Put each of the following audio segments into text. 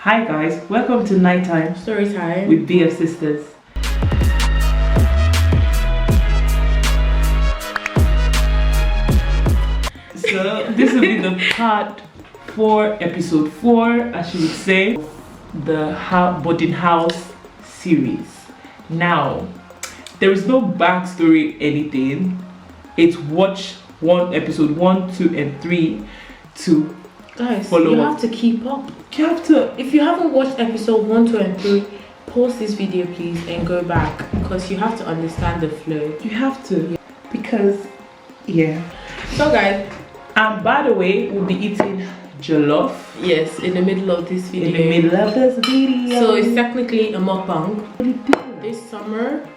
Hi guys, welcome to Nighttime Story time with BF Sisters. So this will be the part 4, episode 4, as you would say, the boarding house series. Now, there is no backstory, anything. It's watch episode 1, 2, and 3 to guys, follow you up. have to keep up. You have to. If you haven't watched episode 1, 2, and 3, pause this video please and go back, because you have to understand the flow. You have to, because So guys, and by the way, we'll be eating jollof yes, in the middle of this video. in the middle of this video. So it's technically a mukbang. This summer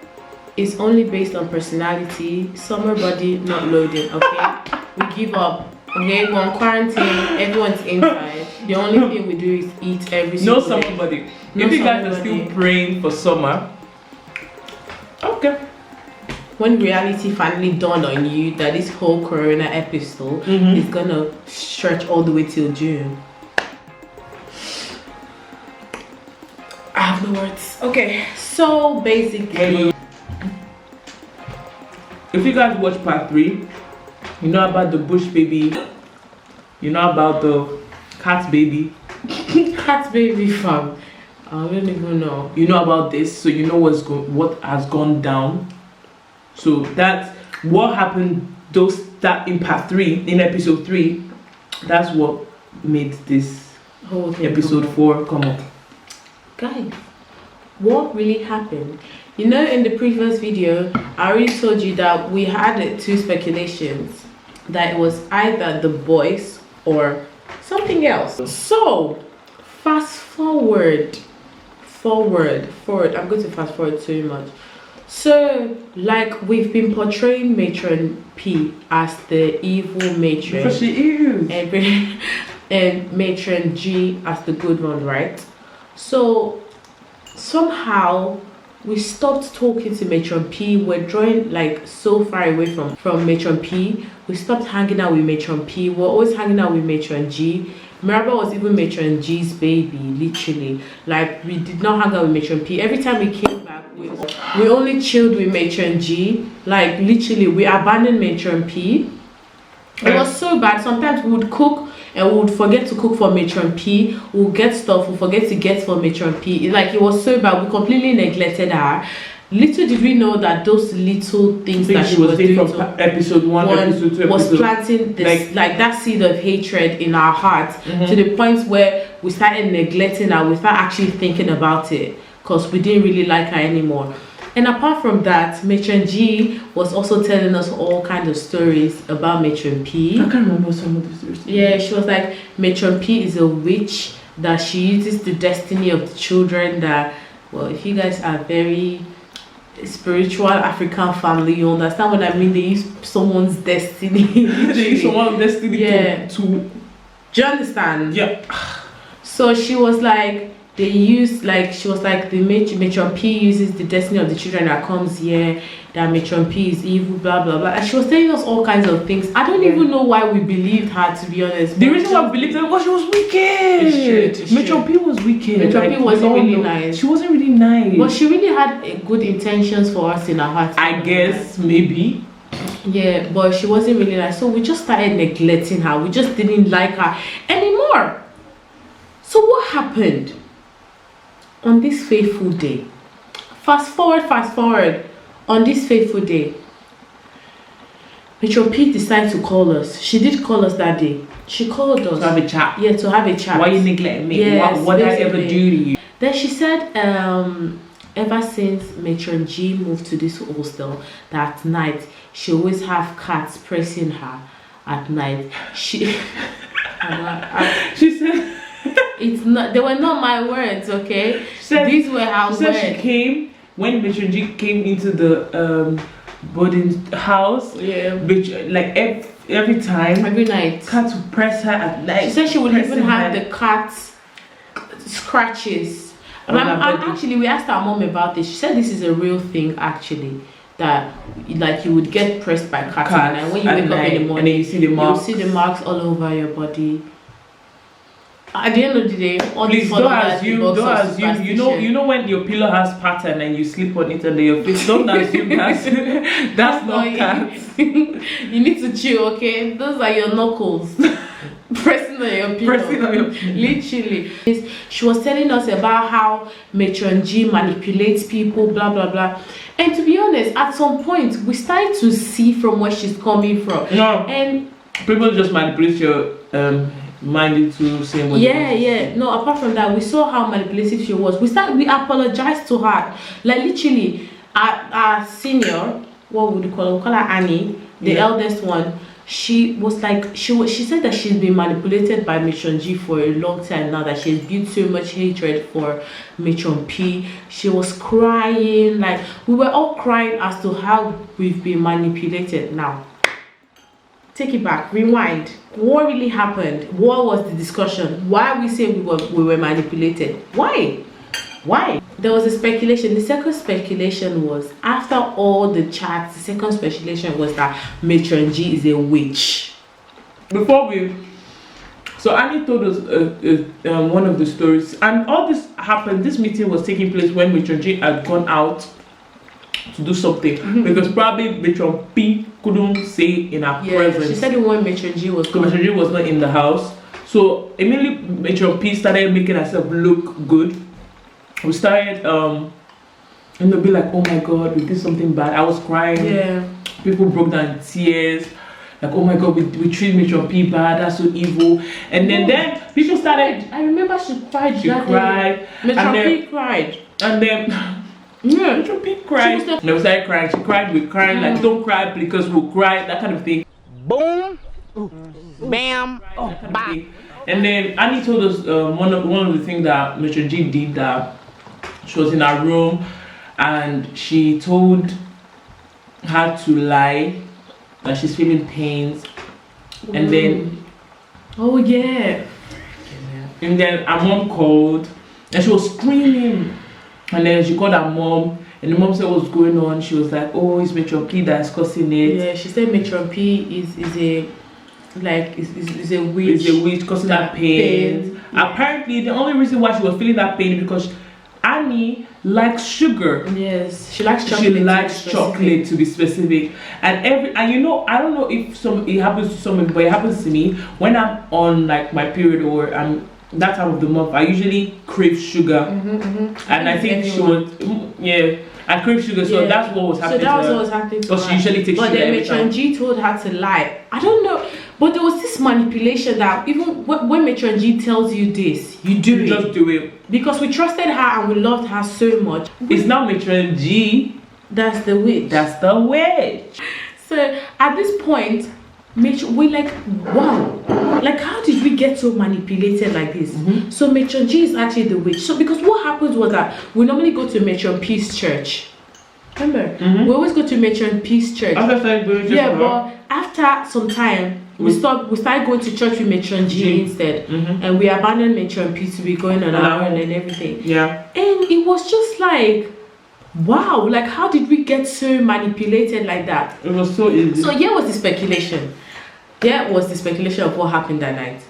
is only based on personality. Summer body not loading, okay? We give up. Okay, we're on quarantine, everyone's inside. The only thing we do is eat every No single day. summer body. No If you guys summer are still body. praying for summer, okay. When reality finally dawned on you that this whole corona episode is gonna stretch all the way till June. I have no words. Okay, so basically, If you guys watch part 3, you know about the bush baby, you know about the cat baby, cat baby fam, I don't even know. you know about this, so you know what has gone down. So that's what happened. That in part 3, in episode 3, that's what made this Whole thing episode come up. 4 come up. Guys, what really happened? You know, in the previous video, I already told you that we had 2 speculations, that it was either the boys or something else. So, fast forward. I'm going to fast forward too much. So, like, we've been portraying Matron P as the evil matron. Because she is. And Matron G as the good one, right? So somehow we stopped talking to Matron P. We're drawing like so far away from Matron P. We stopped hanging out with Matron P. We're always hanging out with Matron G. Mirabel was even Matron G's baby, literally. Like, we did not hang out with Matron P. Every time we came back, we only chilled with Matron G. Like, literally, we abandoned Matron P. It was so bad. Sometimes we would cook and we would forget to cook for Matron P. We'll get stuff, we'll forget to get for Matron P. It was so bad. We completely neglected her. Little did we know that those little things that she was doing from episode 1, episode 2, was planting this, like that seed of hatred in our hearts, to the point where we started neglecting her without actually thinking about it, because we didn't really like her anymore. And apart from that, Matron G was also telling us all kinds of stories about Matron P. I can't remember some of the stories. Yeah, she was like, Matron P is a witch, that she uses the destiny of the children, that, well, if you guys are very spiritual African family, you understand what I mean. They use someone's destiny. They use someone's destiny to do you understand? Yeah. So she was like, they use, like, she was like, the Matron P uses the destiny of the children that comes here, that Matron P is evil, blah blah blah. And she was telling us all kinds of things. I don't even know why we believed her, to be honest. The reason why we believed her was she was wicked. It's true. Matron P was wicked. Matron P wasn't really nice. She wasn't really nice. But she really had good intentions for us in her heart. I guess, maybe. Yeah, but she wasn't really nice. So we just started neglecting her. We just didn't like her anymore. So what happened on this fateful day? Fast forward. On this fateful day, Matron P decided to call us. She did call us that day. She called us. To have a chat. Yeah, to have a chat. Why you neglecting me? Yes, what did I ever basically. do to you? Then she said, ever since Matron G moved to this hostel, that at night she always have cats pressing her at night. She said it's not, they were not my words, okay? These were her words. She said she came when Matron G came into the boarding house. Yeah. Which, like, every time, Every night. cats would press her at night. She said she would even have her. the cats scratches. On her And body. actually, we asked our mom about this. She said this is a real thing, actually. That, like, you would get pressed by cats at night. When you wake up in the morning, and then you see the marks. you see the marks all over your body. At the end of the day, all Please these don't followers assume. involve Don't some assume. superstition. You know when your pillow has pattern and you sleep on it under your face. Don't assume that's not cats. You need to chill, okay? Those are your knuckles. Pressing on your pillow. Pressing on your pillow. Literally. She was telling us about how Matron G manipulates people, blah blah blah. And to be honest, at some point we started to see from where she's coming from. No. And people just manipulate your mind into saying what no, apart from that, we saw how manipulative she was. We apologized to her, like literally our senior, what would you call her? We call her Annie, the eldest one. She was like, she said that she's been manipulated by Matron G for a long time now, that she's built so much hatred for Matron P. She was crying, like we were all crying as to how we've been manipulated. Now take it back, rewind. What really happened? What was the discussion? Why we say we were manipulated? Why? There was a speculation. The second speculation was, after all the chats, the second speculation was that Matron G is a witch. So Annie told us one of the stories, and all this happened. This meeting was taking place when Matron G had gone out to do something, because probably Matron P couldn't say in her presence. She said it when Matron G was gone. Matron G was not in the house, so immediately Matron P started making herself look good. We started and they'll be like, oh my god, we did something bad. I was crying. Yeah. People broke down in tears. Like, oh my god, we treat Matron P bad, that's so evil. And then people started. I remember she cried. She cried. Matron P cried. And then Matron P cried. And we started crying. She cried, we cried, like don't cry because we'll cry, that kind of thing. Boom, bam, bam. And then Annie told us one of the things that Matron G did, that she was in her room and she told her to lie that she's feeling pains. And then and then her mom called and she was screaming, and then she called her mom and the mom said what's going on. She was like, oh, it's Matron P that's causing it. Yeah, she said Matron P is a witch. It's a witch causing that pain. Apparently, the only reason why she was feeling that pain is because Annie likes sugar. Yes, she likes chocolate. She likes chocolate, to be specific. And you know, I don't know if it happens to someone, but it happens to me when I'm on like my period or I'm that time of the month. I usually crave sugar, and I think she was I crave sugar, so that's what was happening. So that was what was happening to her. Because she usually takes sugar. But then Matron G told her to lie. I don't know, but there was this manipulation that even when Matron G tells you this, you just do it. Because we trusted her and we loved her so much. It's now Matron G. That's the witch. That's the witch. So at this point, we're like, wow, like how did we get so manipulated like this? So Matron G is actually the witch. So because what happens was that we normally go to Matron P's church. Remember, we always go to Matron P's church. But after some time, we started going to church with Matron G instead, and we abandoned Matron P to be going on our own and everything. Yeah, and it was just like, wow, like how did we get so manipulated like that? It was so easy. So here was the speculation. There was the speculation of what happened that night.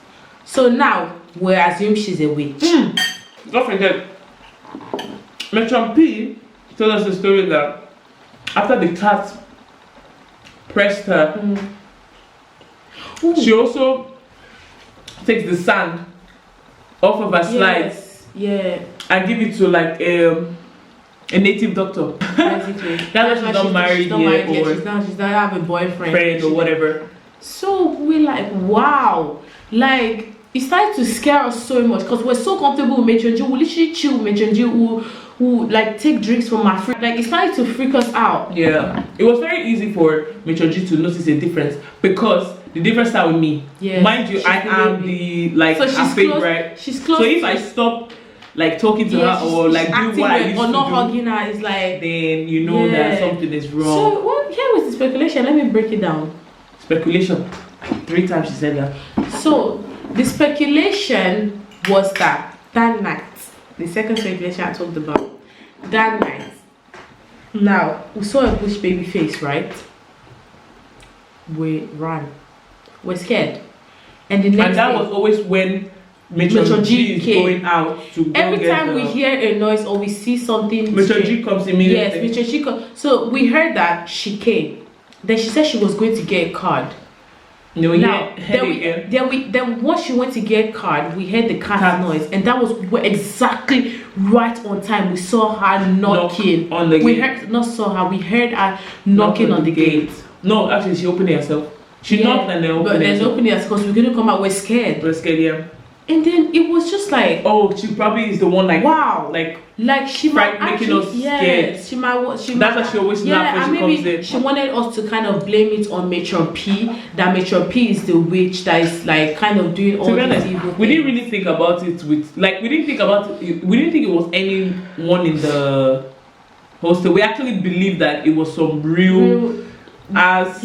So now we assume she's a witch. Don't forget, Matron P told us the story that after the cat pressed her, she also takes the sand off of her slides and give it to like a native doctor. Basically. That's why she's not married yet, or she's not have a boyfriend or whatever. So we're like, wow, like it started to scare us so much because we're so comfortable with Matron G. We literally chill with Matron G. Who like take drinks from our friend. Like it started to freak us out. Yeah, it was very easy for Matron G to notice a difference because the difference started with me. Yeah, mind you, I am the like so she's favorite, right? She's close. So if I stop like talking to her or like do what I used or to not do, hugging her, is like then you know that something is wrong. So what? Here was the speculation. Let me break it down. Speculation. 3 times she said that. So the speculation was that night, the second speculation I talked about, that night. Now we saw a bush baby face, right? We ran. We're scared. And the next and that day, was always when Matron G is going out to go Every get time we hear a noise or we see something, Matron G comes immediately. Yes, Matron G comes. So we heard that she came. Then she said she was going to get a card. No, Now, again. then once she went to get card, we heard the cat noise, and that was exactly right on time. We saw her knocking on the we gate. heard not saw her. We heard her knocking on the gate. No, actually, she opened it herself. She knocked and then opened it. But then opened it because we couldn't come out. We're scared. We're scared, yeah. And then it was just like, oh, she probably is the one like wow, like she might making actually, us scared. She might. That's why she always laughs when she comes in. She wanted us to kind of blame it on Matron P. That Matron P is the witch that is like kind of doing all these evil things. We didn't really think about it we didn't think it was anyone in the hostel. We actually believed that it was some real as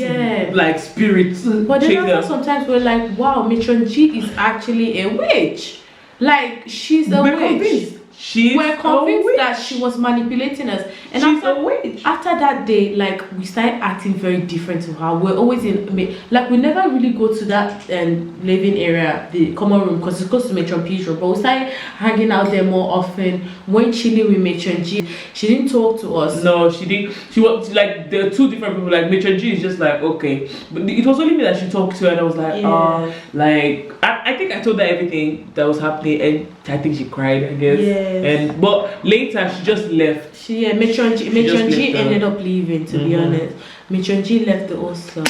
like spirits. But then after sometimes we're like, wow, Matron G is actually a witch. Like she's a witch. We're convinced that she was manipulating us. And she's a witch. After that day, like we started acting very different to her. We're always like we never really go to that living area, the common room, because it's close to Matron P's room. But we started hanging out there more often. When chilling with Matron G, she didn't talk to us. No, she didn't. She was like there are two different people. Like Matron G is just like okay, but it was only me that she talked to, and I was like, like I think I told her everything that was happening, and I think she cried, I guess. And but later she just left. Matron G ended up leaving. To be honest, Matron G left the hostel,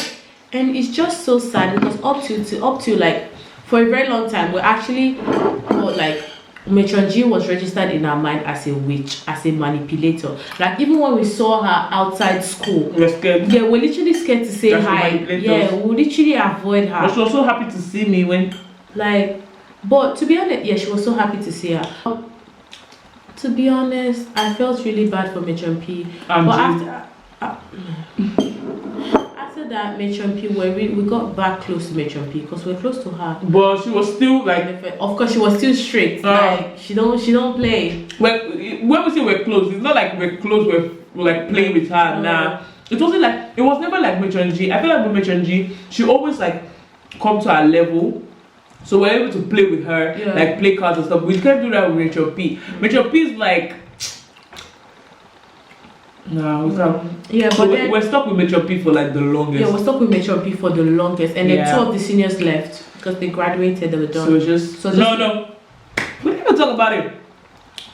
and it's just so sad because up to like for a very long time we actually like Matron G was registered in our mind as a witch, as a manipulator. Like even when we saw her outside school, we were scared. Yeah, we're literally scared to say hi. Yeah, we literally avoid her. But she was so happy to see me when but to be honest, yeah, she was so happy to see her. To be honest, I felt really bad for Matron P. But after that, Matron P, we got back close to Matron P because we're close to her. But she was still like, of course, she was still strict. Like she don't play. When we say we're close, it's not like we're close. We're like playing with her. Nah, it wasn't like it was never like Matron G. I feel like with Matron G, she always like come to our level. So we're able to play with her, like play cards and stuff. We can't do that with Matron P. Matron P is like, no, but then, we're stuck with Matron P for like the longest. Yeah, we're stuck with Matron P for the longest, and then 2 of the seniors left because they graduated. They were done. No, we didn't even talk about it.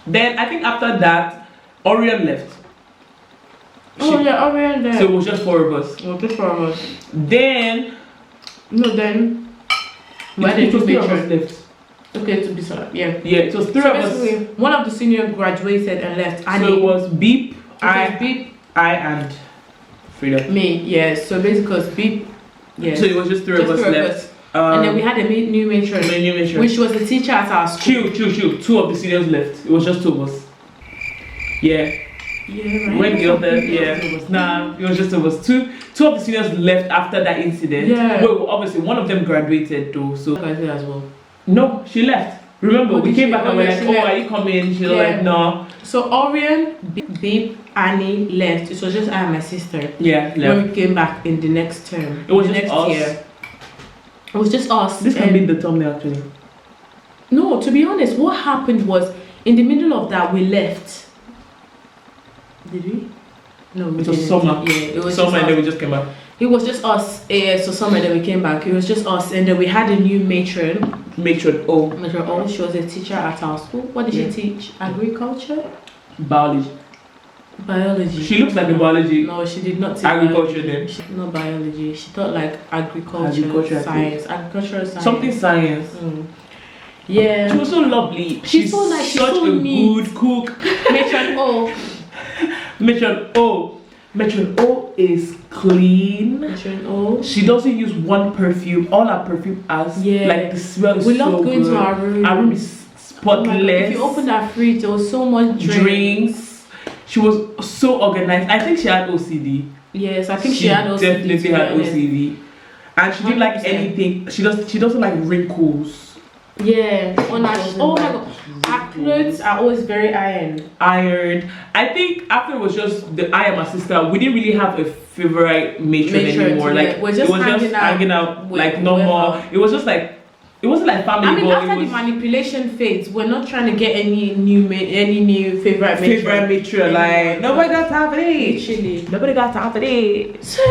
Then I think after that, Orion left. Orion left. So it was just 4 of us. Then. Why did you make sure left? Okay, to be sorry. Yeah, it was 3 of us. One of the seniors graduated and left. So it was Beep, I and Frida. Me, yes. So basically, Beep, yes. So it was just 3 of us left. And then we had a new matron, which was the teacher at our school. Chill. 2 of the seniors left. It was just 2 of us. Yeah. Yeah, right. When the other, nah, it was just it was 2 of the seniors left after that incident. Yeah. Well, obviously one of them graduated though, so as well. No, she left. Remember, we came back and we're like, are you coming? She was like, no. So Orion, Beep, Annie left. It was just I and my sister. Yeah, left. When we came back in the next term. It was the just next us. year. It was just us. This can be the thumbnail actually. No, to be honest, what happened was in the middle of that we left. Did we? No, we didn't. It was summer. Yeah, it was summer, and then we just came back. It was just us. So summer, then we came back. It was just us, and then we had a new matron. Matron O. She was a teacher at our school. What did she teach? Agriculture? Biology. She looks like a biology. No, she did not teach agriculture then. Not biology. She taught like agriculture science. Agricultural science. Something science. Yeah. She was so lovely. She's so nice. Such so a neat. good cook. Matron O. Matron O is clean. Matron O. She doesn't use one perfume. All her perfume has like the smell is so good. We love going to our room. Our room is spotless. If you open that fridge, there was so much drinks. She was so organized. I think she had OCD. Yes, I think she had OCD. Definitely had OCD. And she didn't like anything. She doesn't like wrinkles. Yeah, on her. Oh my god, her clothes are always very ironed. I think after it was just I and my sister, we didn't really have a favorite matron anymore. Like we're just hanging out like normal. It was just like It wasn't like family. I mean, but after it was the manipulation phase, we're not trying to get any new favorite matron. Like nobody got time for it. Literally. Nobody got time for it. So,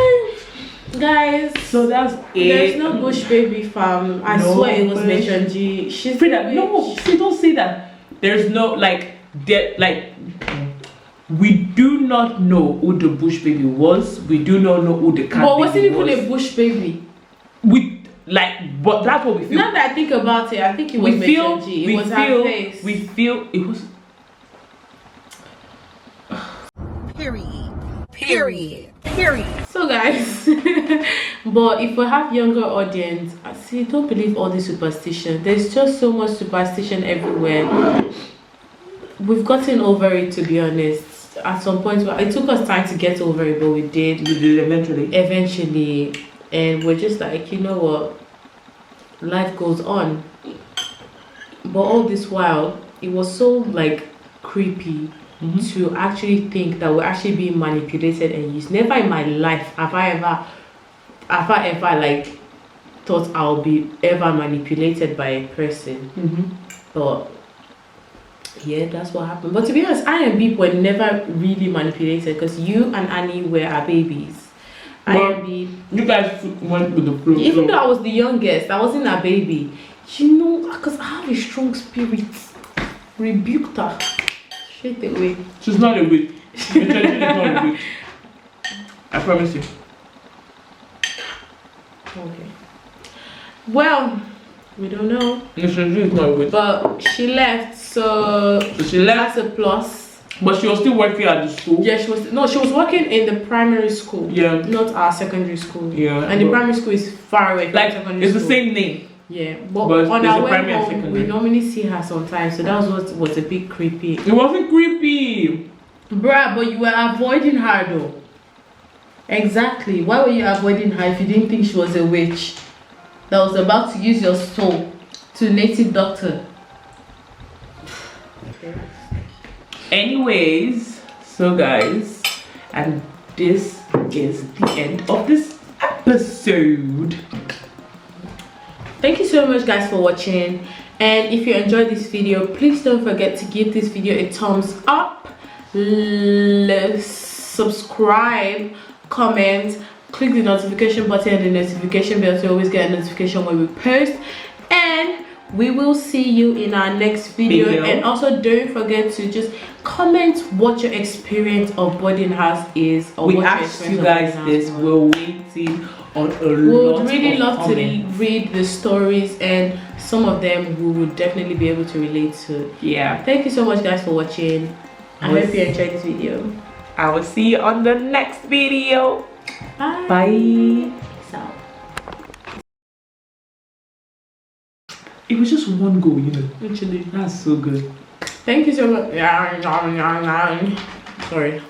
guys. So that's it. There's no Bush Baby fam. I No swear it was Bush. Matron G. She's Frida, the no, witch. see, don't say that. There's no we do not know who the Bush Baby was. We do not know who the cat But wasn't baby even was. a Bush Baby. But that's what we feel. Now that I think about it, I think it was we feel, Matron G. It we was feel, her face. we feel it was. Period. So guys, but if we have younger audience, I see, don't believe all this superstition. There's just so much superstition everywhere. We've gotten over it, to be honest. At some point, it took us time to get over it, but we did. We did eventually. And we're just like, you know what, life goes on. But all this while, it was so like creepy to actually think that we're actually being manipulated and used. Never in my life have I ever like thought I'll be ever manipulated by a person. But yeah, that's what happened. But to be honest, I and B were never really manipulated because you and Annie were our babies. Well, you guys went with the flow. Even though I was the youngest, I wasn't a baby. You know, because I have a strong spirit. Rebuked her. Straight away. She's not a witch. She's not a witch. I promise you. Okay. Well, we don't know. She's not a witch. But she left, so she left. that's a plus. But she was still working at the school. Yeah, she was working in the primary school. Yeah. Not our secondary school. Yeah. And the primary school is far away from Like, secondary it's school. the same name. Yeah. But But on there's our a way primary and home, secondary. we normally see her sometimes. So that was what was a bit creepy. It wasn't creepy. Bruh, but you were avoiding her though. Exactly. Why were you avoiding her if you didn't think she was a witch that was about to use your soul to native doctor? Anyways, so guys, and this is the end of this episode. Thank you so much guys for watching, and if you enjoyed this video, please don't forget to give this video a thumbs up, subscribe, comment, click the notification button and the notification bell to always get a notification when we post, and we will see you in our next video. And also don't forget to just comment what your experience of boarding house is, or We what your asked you experience guys of boarding this. house was. We're waiting on a We lot would really of love comments. to read the stories, and some of them we would definitely be able to relate to. Yeah. Thank you so much guys for watching. I hope you enjoyed this video. I will see you on the next video. Bye. Bye. Peace out. It was just one goal, you know. Literally. That's so good. Thank you so much. Sorry.